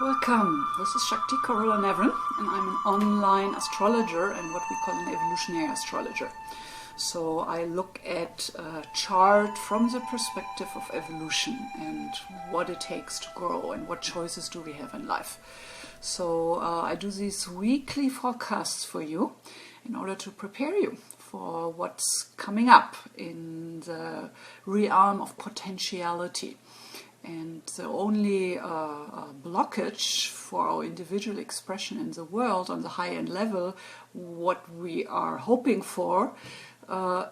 Welcome, this is Shakti Carola Navran and I'm an online astrologer and what we call an evolutionary astrologer. So I look at a chart from the perspective of evolution and what it takes to grow and what choices do we have in life. So I do these weekly forecasts for you in order to prepare you for what's coming up in the realm of potentiality. And the only blockage for our individual expression in the world on the high-end level, what we are hoping for,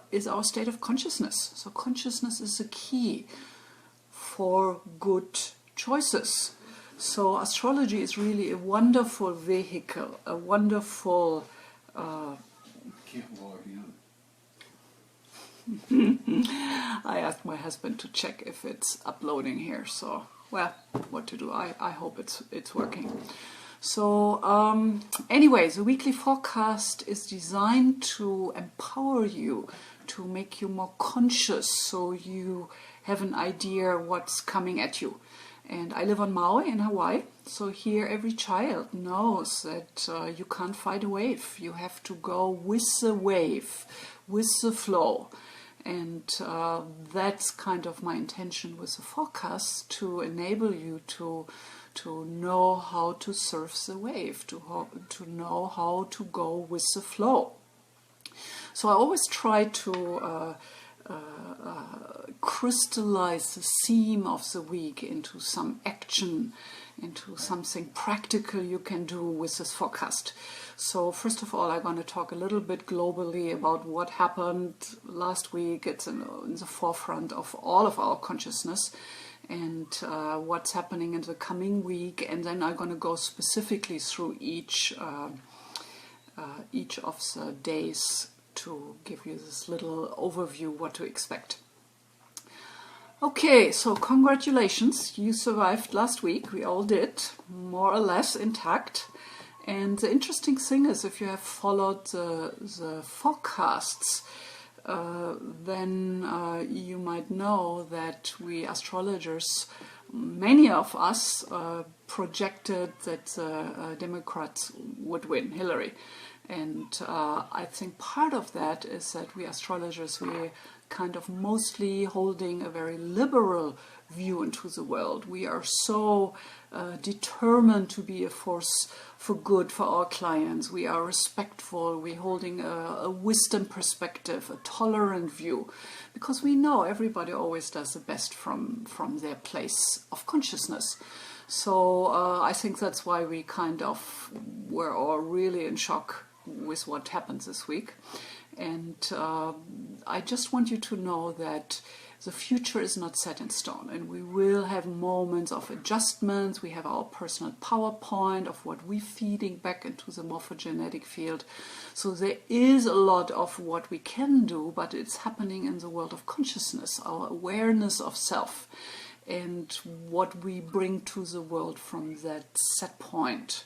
is our state of consciousness. So consciousness is the key for good choices. So astrology is really a wonderful vehicle, a wonderful... I asked my husband to check if it's uploading here, so well, what to do? I hope it's working. So anyway, the weekly forecast is designed to empower you, to make you more conscious, so you have an idea what's coming at you. And I live on Maui in Hawaii, so here every child knows that you can't fight a wave. You have to go with the wave, with the flow. And that's kind of my intention with the forecast, to enable you to know how to surf the wave, to know how to go with the flow. So I always try to crystallize the theme of the week into some action, into something practical you can do with this forecast. So first of all, I'm going to talk a little bit globally about what happened last week. It's in the forefront of all of our consciousness, and what's happening in the coming week. And then I'm going to go specifically through each of the days to give you this little overview what to expect. Okay, so congratulations, you survived last week. We all did, more or less intact. And the interesting thing is, if you have followed the forecasts, then you might know that we astrologers, many of us, projected that the Democrats would win, Hillary. And I think part of that is that we astrologers, we're kind of mostly holding a very liberal view into the world. We are so determined to be a force for good for our clients. We are respectful. We're holding a wisdom perspective, a tolerant view, because we know everybody always does the best from their place of consciousness. So I think that's why we kind of were all really in shock with what happened this week. And I just want you to know that the future is not set in stone, and we will have moments of adjustments. We have our personal PowerPoint of what we're feeding back into the morphogenetic field. So there is a lot of what we can do, but it's happening in the world of consciousness, our awareness of self, and what we bring to the world from that set point.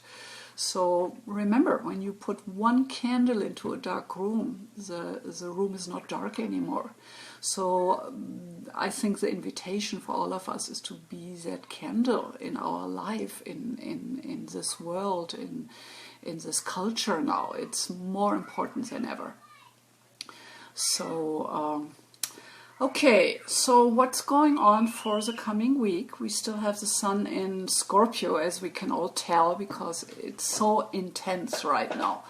So remember, when you put one candle into a dark room, the room is not dark anymore. So I think the invitation for all of us is to be that candle in our life, in this world, in this culture now. It's more important than ever. So okay, so what's going on for the coming week? We still have the sun in Scorpio, as we can all tell, because it's so intense right now.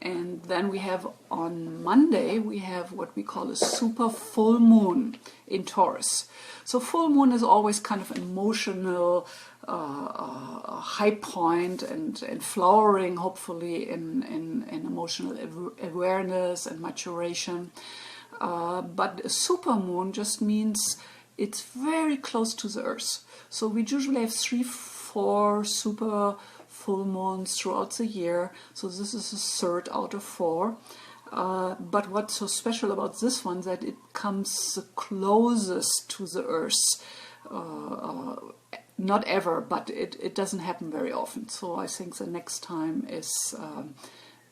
And then we have on Monday, we have what we call a super full moon in Taurus. So full moon is always kind of emotional, high point and flowering, hopefully, in emotional awareness and maturation. But a supermoon just means it's very close to the Earth. So we usually have 3-4 super full moons throughout the year. So this is a third out of 4. But what's so special about this one, that it comes the closest to the Earth. Not ever, but it doesn't happen very often. So I think the next time is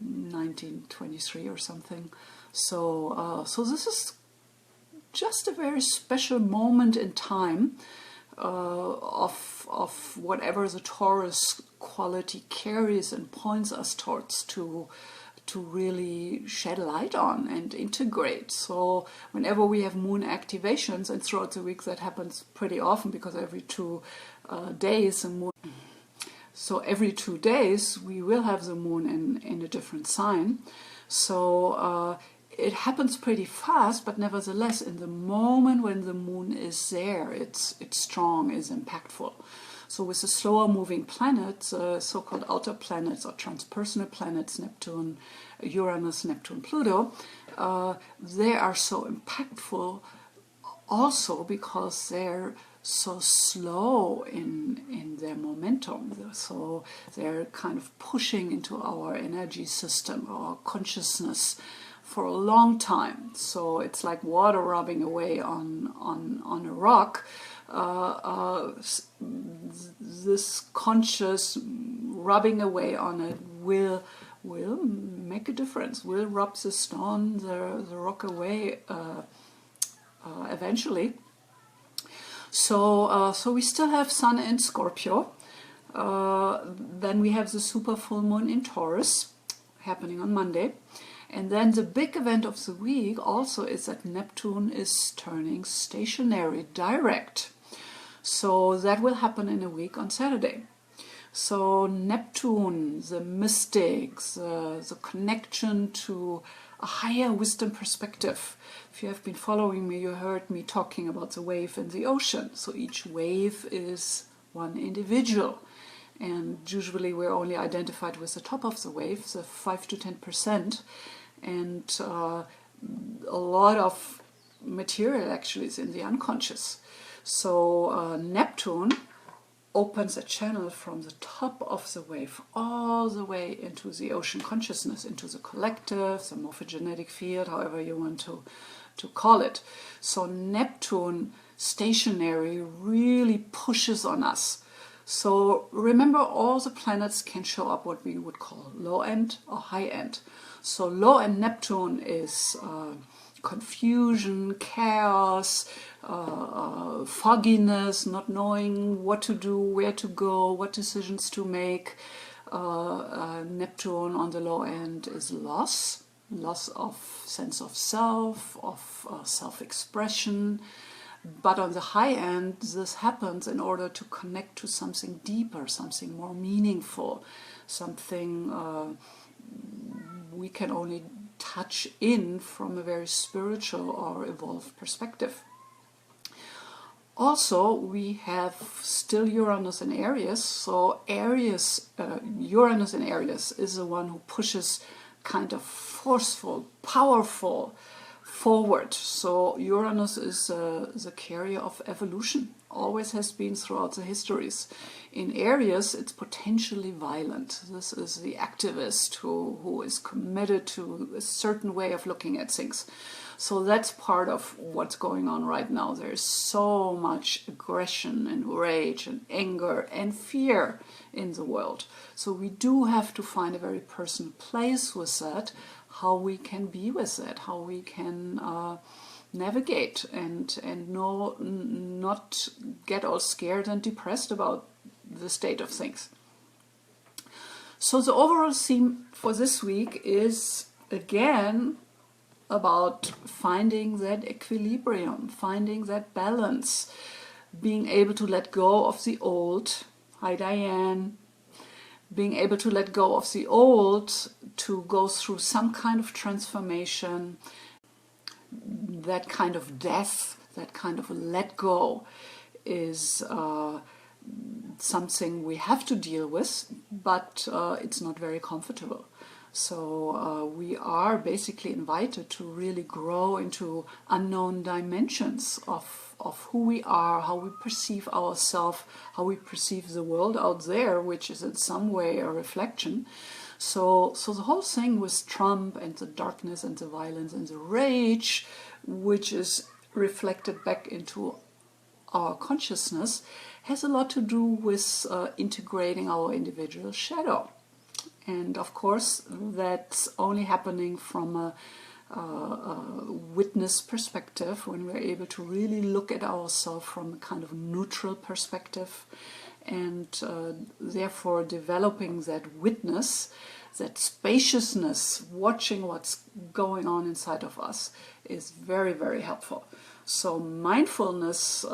1923 or something. So this is just a very special moment in time of whatever the Taurus quality carries and points us towards to really shed light on and integrate. So whenever we have moon activations, and throughout the week that happens pretty often, because every 2 days the moon. So every 2 days we will have the moon in a different sign. So it happens pretty fast, but nevertheless, in the moment when the moon is there, it's strong, is impactful. So with the slower moving planets, so-called outer planets or transpersonal planets, Neptune, Uranus, Neptune, Pluto, they are so impactful also because they're so slow in their momentum. So they're kind of pushing into our energy system, our consciousness, for a long time. So it's like water rubbing away on a rock. This conscious rubbing away on it will make a difference, will rub the stone, the rock away eventually. So we still have Sun in Scorpio. Then we have the super full moon in Taurus happening on Monday. And then the big event of the week also is that Neptune is turning stationary, direct. So that will happen in a week on Saturday. So Neptune, the mystics, the connection to a higher wisdom perspective. If you have been following me, you heard me talking about the wave in the ocean. So each wave is one individual. And usually we're only identified with the top of the wave, the 5 to 10%. And a lot of material actually is in the unconscious. So Neptune opens a channel from the top of the wave all the way into the ocean consciousness, into the collective, the morphogenetic field, however you want to call it. So Neptune stationary really pushes on us. So remember, all the planets can show up what we would call low end or high end. So low end Neptune is confusion, chaos, fogginess, not knowing what to do, where to go, what decisions to make. Neptune on the low end is loss of sense of self, of self-expression. But on the high end, this happens in order to connect to something deeper, something more meaningful, something we can only touch in from a very spiritual or evolved perspective. Also, we have still Uranus in Aries. So Aries, Uranus in Aries is the one who pushes kind of forceful, powerful forward. So Uranus is the carrier of evolution, always has been throughout the histories. In Aries, it's potentially violent. This is the activist who is committed to a certain way of looking at things. So that's part of what's going on right now. There's so much aggression and rage and anger and fear in the world. So we do have to find a very personal place with that, how we can be with it, how we can navigate and not get all scared and depressed about the state of things. So the overall theme for this week is, again, about finding that equilibrium, finding that balance, being able to let go of the old. Hi, Diane. Being able to let go of the old to go through some kind of transformation, that kind of death, that kind of let go is something we have to deal with, but it's not very comfortable. So we are basically invited to really grow into unknown dimensions of who we are, how we perceive ourselves, how we perceive the world out there, which is in some way a reflection. So the whole thing with Trump and the darkness and the violence and the rage, which is reflected back into our consciousness, has a lot to do with integrating our individual shadow. And of course, that's only happening from a witness perspective, when we're able to really look at ourselves from a kind of neutral perspective, and therefore developing that witness, that spaciousness, watching what's going on inside of us, is very, very helpful. So mindfulness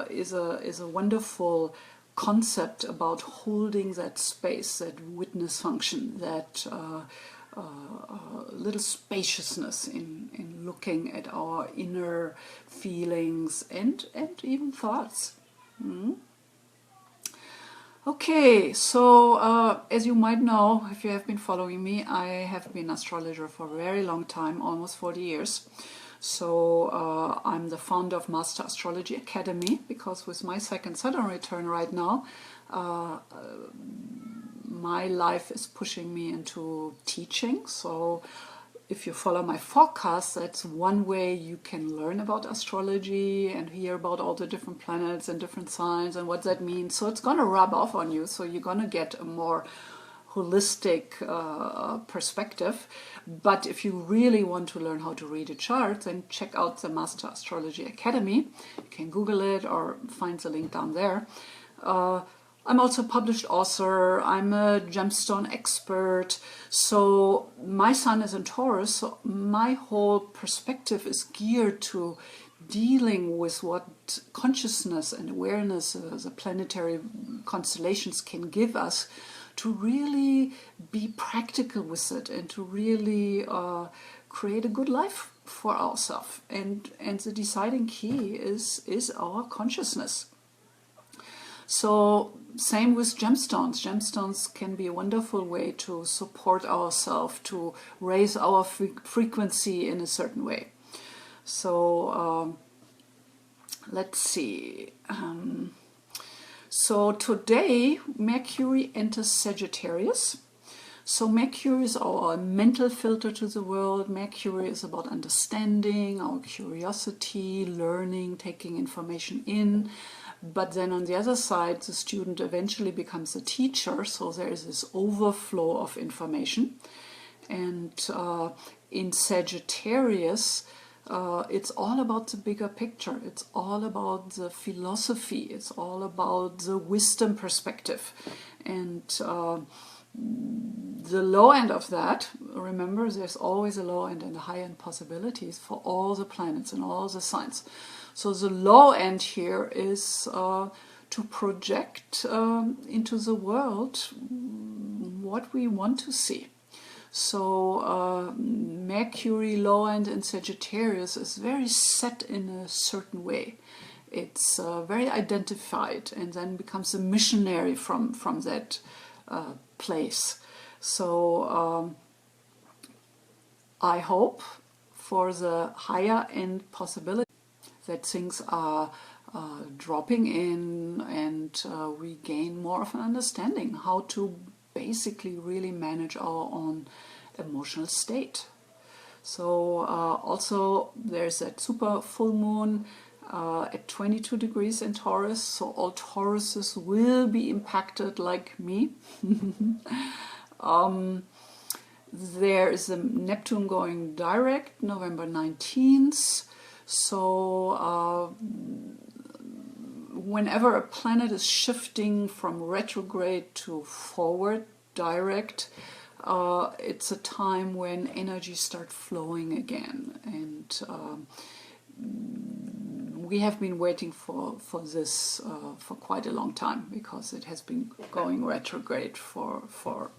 is a wonderful concept about holding that space, that witness function, that little spaciousness in looking at our inner feelings and even thoughts. Okay, so as you might know, if you have been following me, I have been astrologer for a very long time, almost 40 years. So I'm the founder of Master Astrology Academy, because with my second Saturn return right now, my life is pushing me into teaching. So if you follow my forecast, that's one way you can learn about astrology and hear about all the different planets and different signs and what that means. So it's going to rub off on you. So you're going to get a more holistic perspective. But if you really want to learn how to read a chart, then check out the Master Astrology Academy. You can Google it or find the link down there. I'm also a published author, I'm a gemstone expert, so my sun is in Taurus, so my whole perspective is geared to dealing with what consciousness and awareness, the planetary constellations can give us, to really be practical with it and to really create a good life for ourselves. And the deciding key is our consciousness. So same with gemstones. Gemstones can be a wonderful way to support ourselves, to raise our frequency in a certain way. So let's see. So today Mercury enters Sagittarius. So Mercury is our mental filter to the world. Mercury is about understanding, our curiosity, learning, taking information in. But then on the other side, the student eventually becomes a teacher, so there is this overflow of information. And in Sagittarius, it's all about the bigger picture. It's all about the philosophy. It's all about the wisdom perspective. And the low end of that, remember, there's always a low end and a high end possibilities for all the planets and all the signs. So the low end here is to project into the world what we want to see. So Mercury low end in Sagittarius is very set in a certain way. It's very identified and then becomes a missionary from that place. So I hope for the higher end possibility that things are dropping in and we gain more of an understanding how to basically really manage our own emotional state. So also there's that super full moon at 22 degrees in Taurus, so all Tauruses will be impacted like me. There is a Neptune going direct November 19th. So whenever a planet is shifting from retrograde to forward direct, it's a time when energy starts flowing again. And we have been waiting for this for quite a long time, because it has been going retrograde for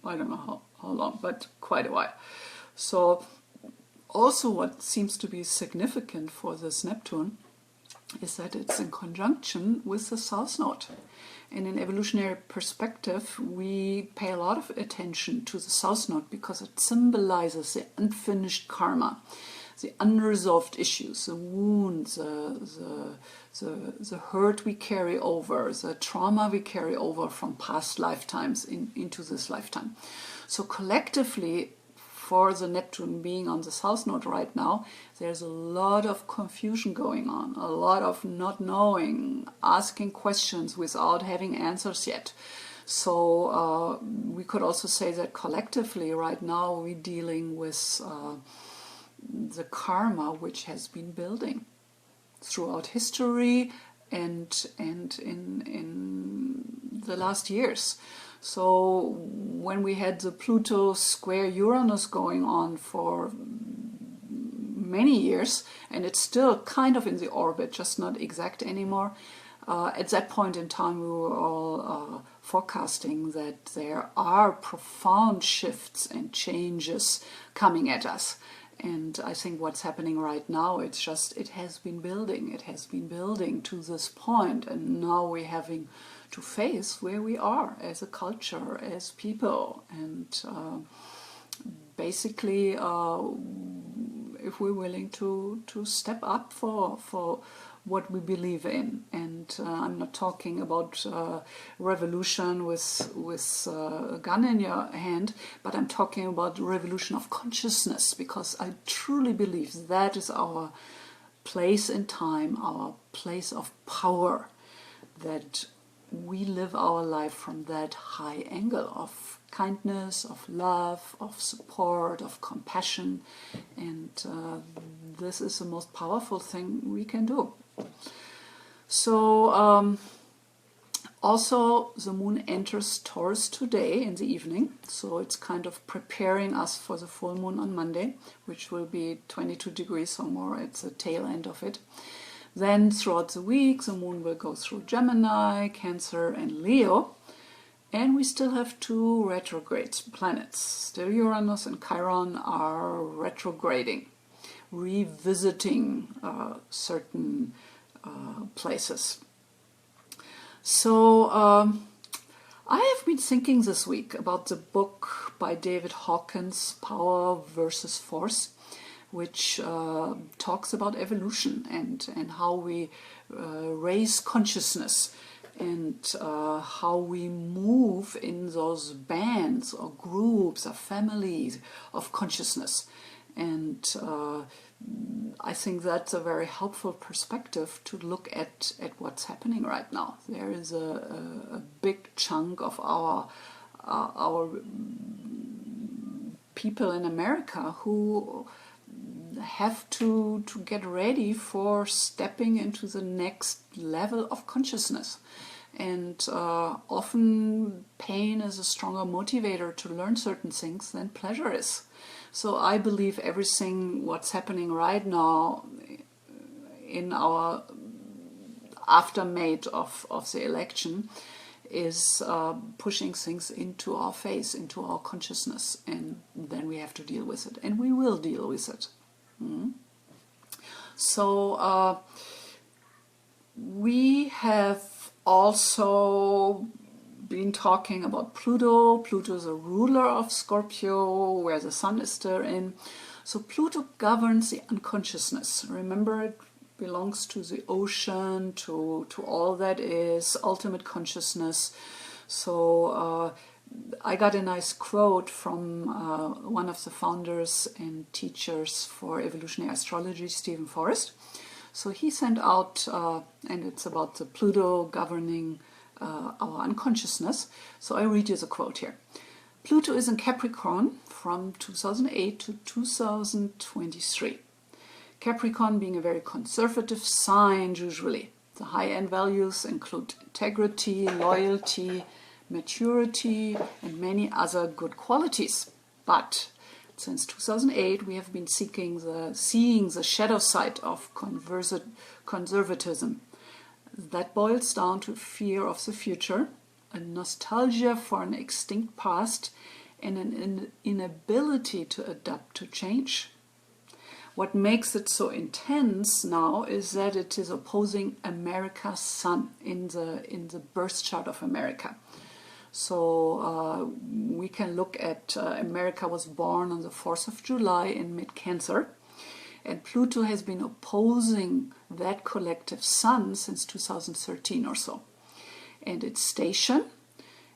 I don't know how long, but quite a while. So also what seems to be significant for this Neptune is that it's in conjunction with the South Node. And in evolutionary perspective, we pay a lot of attention to the South Node because it symbolizes the unfinished karma, the unresolved issues, the wounds, the hurt we carry over, the trauma we carry over from past lifetimes into this lifetime. So collectively, for the Neptune being on the South Node right now, there's a lot of confusion going on, a lot of not knowing, asking questions without having answers yet. So we could also say that collectively right now we're dealing with the karma which has been building throughout history and in the last years. So when we had the Pluto square Uranus going on for many years, and it's still kind of in the orbit, just not exact anymore, at that point in time we were all forecasting that there are profound shifts and changes coming at us. And I think what's happening right now, it has been building to this point, and now we're having to face where we are as a culture, as people, and basically if we're willing to step up for what we believe in. And I'm not talking about revolution with a gun in your hand, but I'm talking about revolution of consciousness, because I truly believe that is our place in time, our place of power, that we live our life from that high angle of kindness, of love, of support, of compassion, and this is the most powerful thing we can do. So also the moon enters Taurus today in the evening, so it's kind of preparing us for the full moon on Monday, which will be 22 degrees or more at the tail end of it. Then throughout the week the moon will go through Gemini, Cancer and Leo, and we still have two retrograde planets. Still Uranus and Chiron are retrograding, revisiting certain places. So I have been thinking this week about the book by David Hawkins, Power versus Force, which talks about evolution and how we raise consciousness, and how we move in those bands or groups or families of consciousness. And I think that's a very helpful perspective to look at what's happening right now. There is a big chunk of our people in America who have to get ready for stepping into the next level of consciousness. And often pain is a stronger motivator to learn certain things than pleasure is. So I believe everything what's happening right now in our aftermath of the election is pushing things into our face, into our consciousness, and then we have to deal with it, and we will deal with it. So we have also been talking about Pluto. Pluto is a ruler of Scorpio, where the sun is still in. So Pluto governs the unconsciousness. Remember, it belongs to the ocean, to all that is ultimate consciousness. So I got a nice quote from one of the founders and teachers for evolutionary astrology, Stephen Forrest. So he sent out, and it's about the Pluto governing our unconsciousness. So I read you the quote here. Pluto is in Capricorn from 2008 to 2023. Capricorn being a very conservative sign usually. The high-end values include integrity, loyalty, maturity, and many other good qualities. But since 2008, we have been seeing the shadow side of conservatism. That boils down to fear of the future, a nostalgia for an extinct past, and an inability to adapt to change. What makes it so intense now is that it is opposing America's sun in the birth chart of America. So we can look at America was born on the 4th of July in mid-Cancer, and Pluto has been opposing that collective sun since 2013 or so. And its station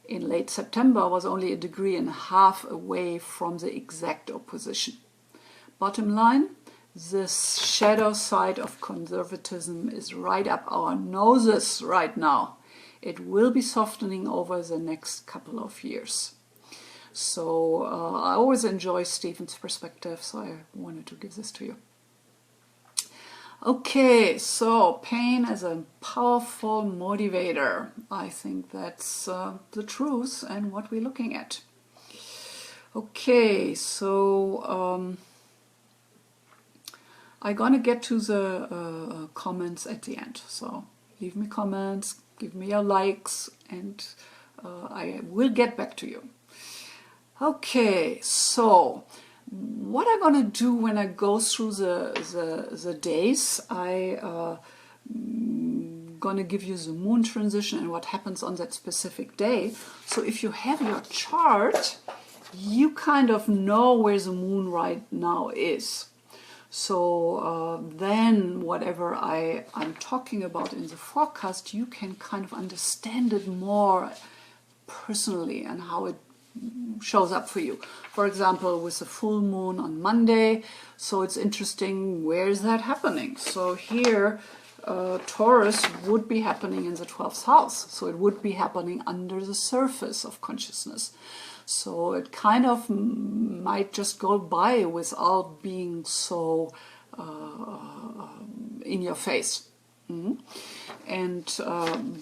in late September was only 1.5 degrees away from the exact opposition. Bottom line, this shadow side of conservatism is right up our noses right now. It will be softening over the next couple of years. So I always enjoy Stephen's perspective, so I wanted to give this to you. Okay, so pain as a powerful motivator. I think that's the truth and what we're looking at. Okay, so I'm gonna get to the comments at the end. So leave me comments, give me your likes, and I will get back to you. Okay, so what I'm gonna do when I go through the days, gonna give you the moon transition and what happens on that specific day. So if you have your chart, you kind of know where the moon right now is. So then whatever I'm talking about in the forecast, you can kind of understand it more personally and how it shows up for you. For example, with the full moon on Monday, so it's interesting, where is that happening? So here Taurus would be happening in the 12th house, so it would be happening under the surface of consciousness. So it kind of might just go by without being so in your face. And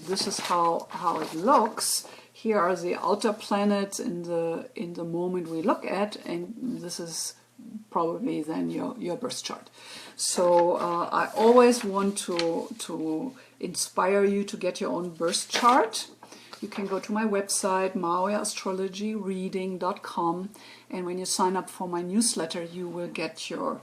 this is how it looks. Here are the outer planets in the moment we look at, and this is probably then your birth chart. So I always want to inspire you to get your own birth chart. You can go to my website, maoyaastrologyreading.com, and when you sign up for my newsletter, you will get your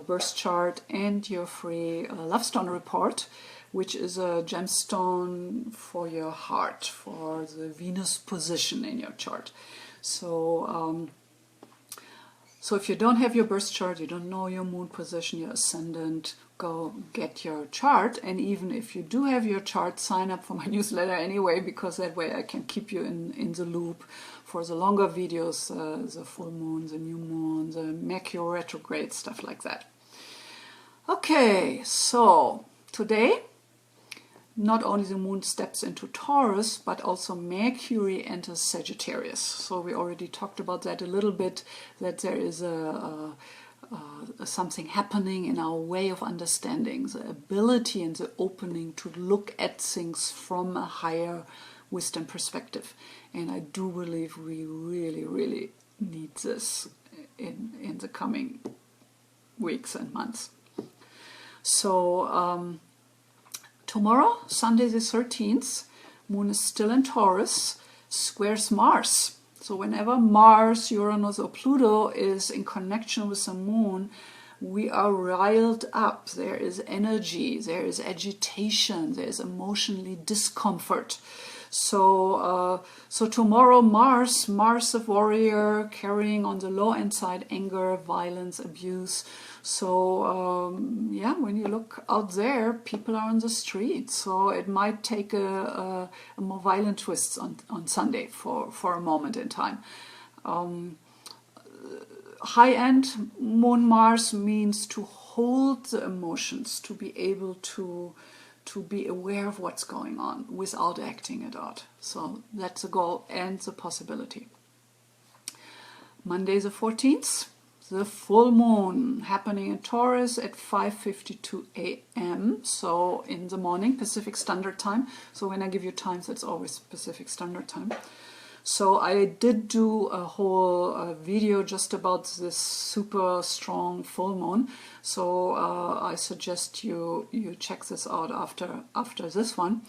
birth chart and your free love stone report, which is a gemstone for your heart, for the Venus position in your chart. So so if you don't have your birth chart, you don't know your moon position, your ascendant, go get your chart. And even if you do have your chart, sign up for my newsletter anyway, because that way I can keep you in the loop for the longer videos, the full moon, the new moon, the Mercury retrograde, stuff like that. Okay, so today, not only the moon steps into Taurus, but also Mercury enters Sagittarius. So we already talked about that a little bit, that there is something happening in our way of understanding, the ability and the opening to look at things from a higher wisdom perspective. And I do believe we really, really need this in the coming weeks and months. So tomorrow, Sunday the 13th, moon is still in Taurus, squares Mars. So whenever Mars, Uranus or Pluto is in connection with the moon, we are riled up. There is energy, there is agitation, there is emotionally discomfort. So tomorrow Mars the warrior, carrying on the low end side anger, violence, abuse. So yeah, when you look out there, people are on the street. So it might take a more violent twist on Sunday for a moment in time. High-end Moon Mars means to hold the emotions, to be able to be aware of what's going on without acting it out. So that's the goal and the possibility. Monday the 14th, the full moon happening in Taurus at 5:52 a.m. So in the morning, Pacific Standard Time. So when I give you times, it's always Pacific Standard Time. So I did do a whole video just about this super strong full moon. So I suggest you check this out after this one.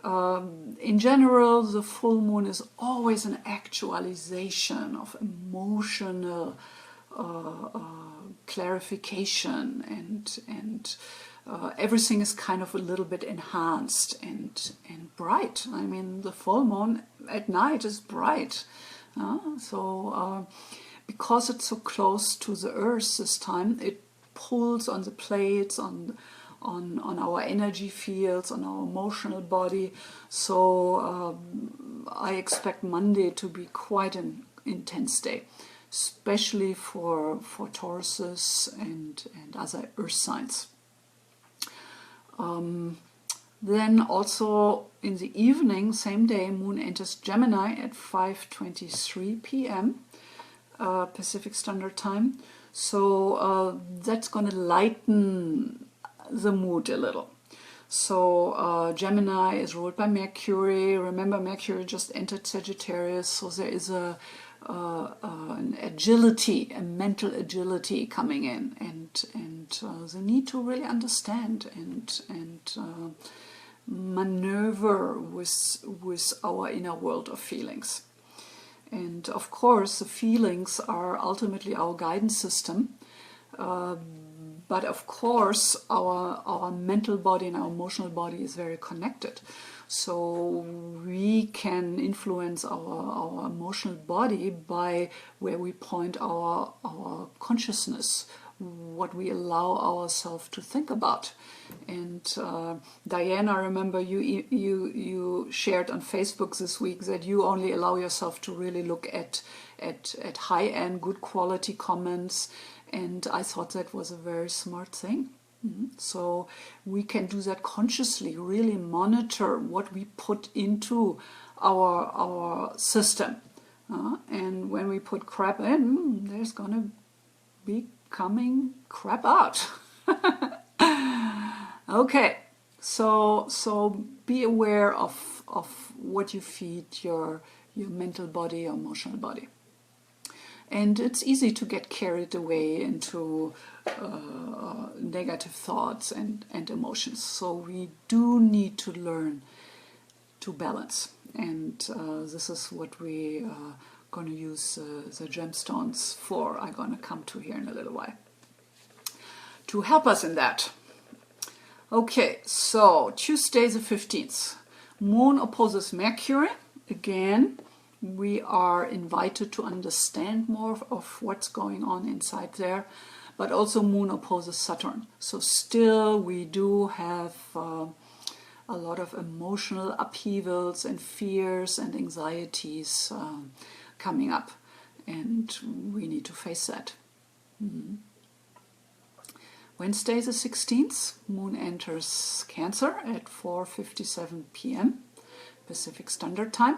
In general, the full moon is always an actualization of emotional clarification, and everything is kind of a little bit enhanced and bright. I mean, the full moon at night is bright. Because it's so close to the Earth this time, it pulls on the plates, on our energy fields, on our emotional body. So I expect Monday to be quite an intense day, especially for Tauruses and other Earth signs. Then also in the evening, same day, Moon enters Gemini at 5:23 p.m. Pacific Standard Time. So that's going to lighten the mood a little. So Gemini is ruled by Mercury. Remember, Mercury just entered Sagittarius, so there is an agility, a mental agility coming in, and the need to really understand and maneuver with our inner world of feelings. And of course, the feelings are ultimately our guidance system. But of course, our mental body and our emotional body is very connected. So we can influence our emotional body by where we point our consciousness, what we allow ourselves to think about. And Diane, I remember you shared on Facebook this week that you only allow yourself to really look at high-end, good quality comments. And I thought that was a very smart thing. So we can do that consciously, really monitor what we put into our system. And when we put crap in, there's going to be coming crap out. Okay, so be aware of what you feed your mental body, your emotional body. And it's easy to get carried away into negative thoughts and emotions. So we do need to learn to balance. And this is what we are going to use the gemstones for. I'm going to come to here in a little while to help us in that. Okay, so Tuesday the 15th. Moon opposes Mercury again. We are invited to understand more of what's going on inside there, but also Moon opposes Saturn. So still we do have a lot of emotional upheavals and fears and anxieties coming up, and we need to face that. Wednesday the 16th, Moon enters Cancer at 4:57 p.m. Pacific Standard Time.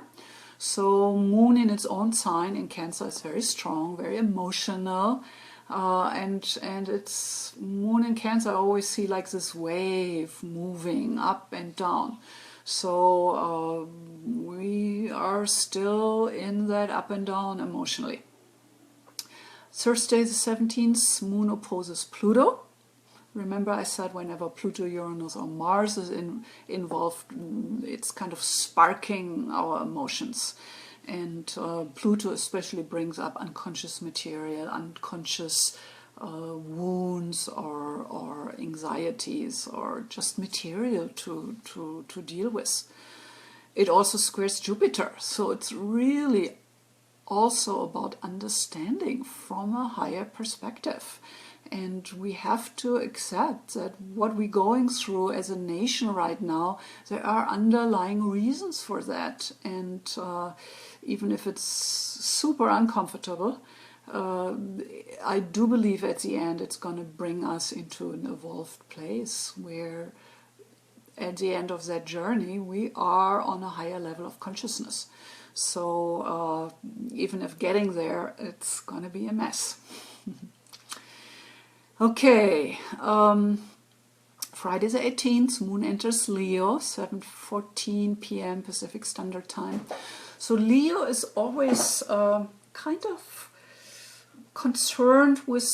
So Moon in its own sign in Cancer is very strong, very emotional, and it's Moon in Cancer I always see like this wave moving up and down. So we are still in that up and down emotionally. Thursday the 17th, Moon opposes Pluto. Remember I said whenever Pluto, Uranus or Mars is involved, it's kind of sparking our emotions. And Pluto especially brings up unconscious material, unconscious wounds or anxieties or just material to deal with. It also squares Jupiter, so it's really also about understanding from a higher perspective. And we have to accept that what we're going through as a nation right now, there are underlying reasons for that. And even if it's super uncomfortable, I do believe at the end it's going to bring us into an evolved place where at the end of that journey we are on a higher level of consciousness. So even if getting there, it's going to be a mess. Okay, Friday the 18th, Moon enters Leo, 7:14 p.m. Pacific Standard Time. So Leo is always kind of concerned with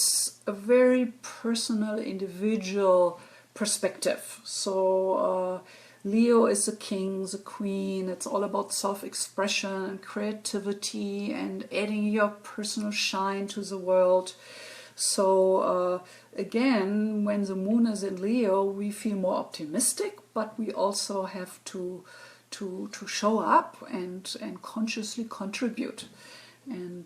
a very personal, individual perspective. So Leo is the king, the queen. It's all about self-expression and creativity and adding your personal shine to the world. So again, when the moon is in Leo, we feel more optimistic, but we also have to show up and consciously contribute. And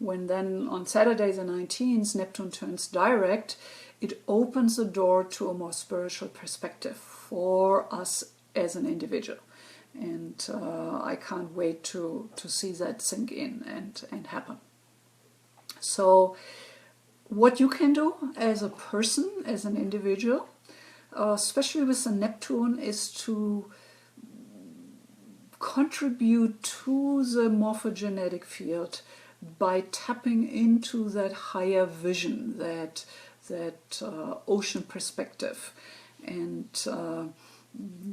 when then on Saturday the 19th, Neptune turns direct, it opens the door to a more spiritual perspective for us as an individual. And I can't wait to see that sink in and happen. So what you can do as a person, as an individual, especially with the Neptune, is to contribute to the morphogenetic field by tapping into that higher vision, that ocean perspective. And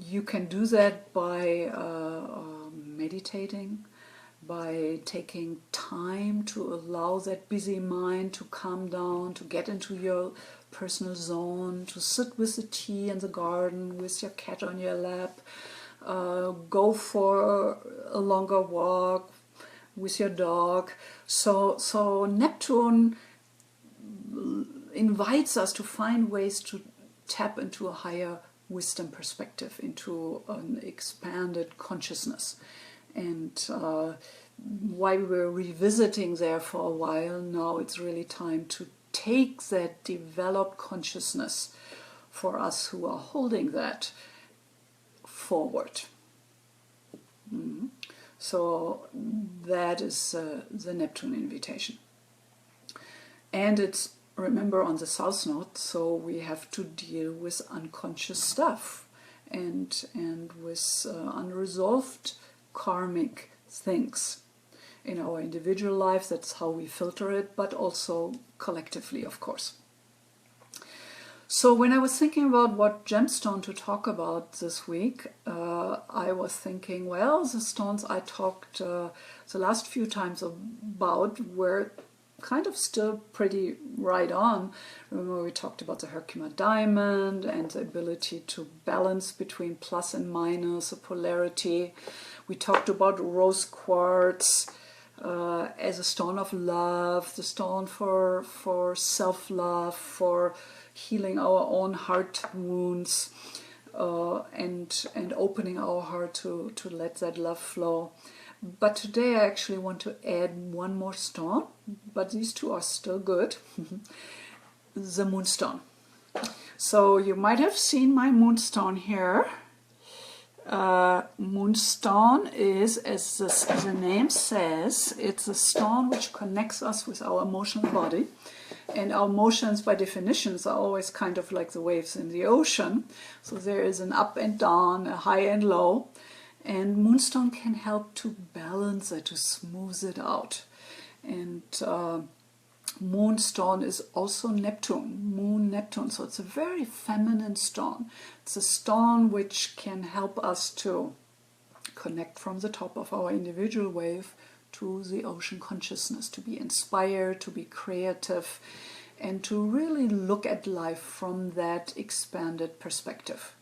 you can do that by meditating, by taking time to allow that busy mind to calm down, to get into your personal zone, to sit with the tea in the garden, with your cat on your lap, go for a longer walk with your dog. So Neptune invites us to find ways to tap into a higher wisdom perspective, into an expanded consciousness. And while we're revisiting there for a while, now it's really time to take that developed consciousness for us who are holding that forward. So that is the Neptune invitation. And it's, remember, on the South Node, so we have to deal with unconscious stuff and with unresolved karmic things in our individual life. That's how we filter it, but also collectively, of course. So when I was thinking about what gemstone to talk about this week, I was thinking, well, the stones I talked the last few times about were kind of still pretty right on. Remember, we talked about the Herkimer diamond and the ability to balance between plus and minus, a polarity. We talked about rose quartz as a stone of love, the stone for self-love, for healing our own heart wounds, and opening our heart to let that love flow. But today I actually want to add one more stone, but these two are still good. The Moonstone. So you might have seen my Moonstone here. Moonstone is, as the name says, it's a stone which connects us with our emotional body. And our emotions, by definitions, are always kind of like the waves in the ocean. So there is an up and down, a high and low. And Moonstone can help to balance it, to smooth it out. And Moonstone is also Neptune, Moon Neptune. So it's a very feminine stone. It's a stone which can help us to connect from the top of our individual wave to the ocean consciousness, to be inspired, to be creative, and to really look at life from that expanded perspective.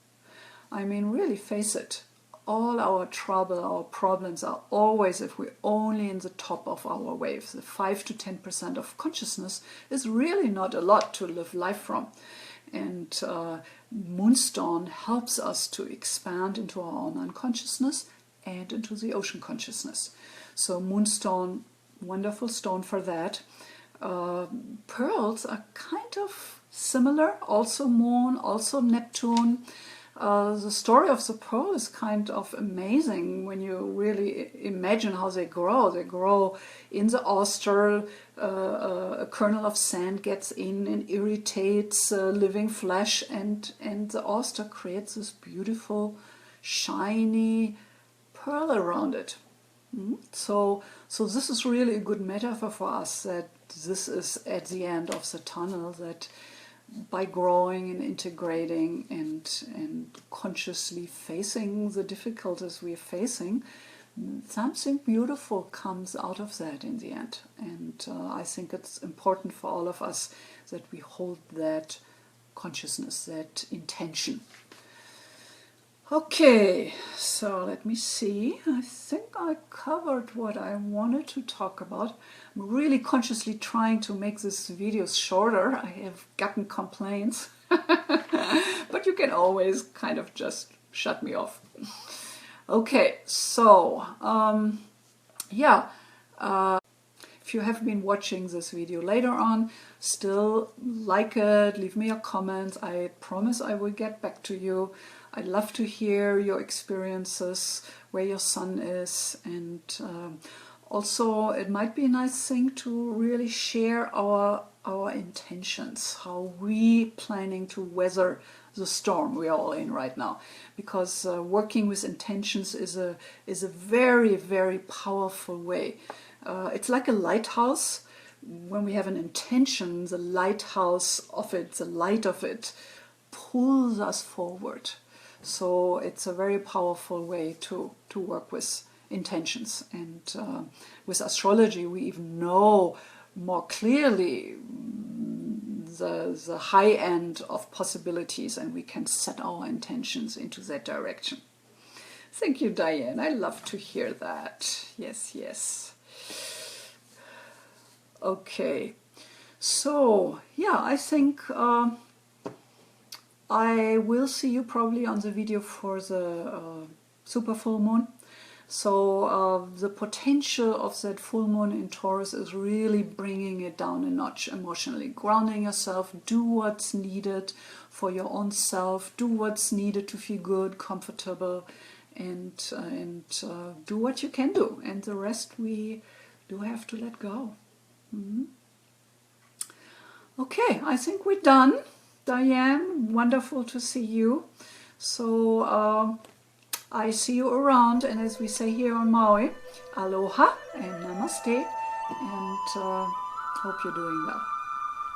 I mean, really face it. All our trouble, our problems are always if we're only in the top of our wave. The 5 to 10% of consciousness is really not a lot to live life from. And Moonstone helps us to expand into our own unconsciousness and into the ocean consciousness. So Moonstone, wonderful stone for that. Pearls are kind of similar, also Moon, also Neptune. The story of the pearl is kind of amazing when you really imagine how they grow. They grow in the oyster, a kernel of sand gets in and irritates living flesh, and the oyster creates this beautiful, shiny pearl around it. So this is really a good metaphor for us, that this is at the end of the tunnel, that by growing and integrating and consciously facing the difficulties we're facing, something beautiful comes out of that in the end. And I think it's important for all of us that we hold that consciousness, that intention. Okay, so let me see. I think I covered what I wanted to talk about. I'm really consciously trying to make this videos shorter. I have gotten complaints, but you can always kind of just shut me off. Okay, so if you have been watching this video later on, still like it, leave me your comments. I promise I will get back to you. I'd love to hear your experiences, where your sun is, and also it might be a nice thing to really share our our intentions, how we planning to weather the storm we are all in right now. Because working with intentions is a very, very powerful way. It's like a lighthouse. When we have an intention, the lighthouse of it, the light of it, pulls us forward. So it's a very powerful way to work with intentions. And with astrology, we even know more clearly the high end of possibilities, and we can set our intentions into that direction. Thank you, Diane. I love to hear that. Yes, yes. Okay. So, yeah, I think I will see you probably on the video for the super full moon. So the potential of that full moon in Taurus is really bringing it down a notch emotionally, grounding yourself, do what's needed for your own self, do what's needed to feel good, comfortable, and do what you can do. And the rest we do have to let go. Okay, I think we're done. Diane, wonderful to see you. So I see you around, and as we say here on Maui, aloha and namaste, and hope you're doing well.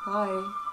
Bye.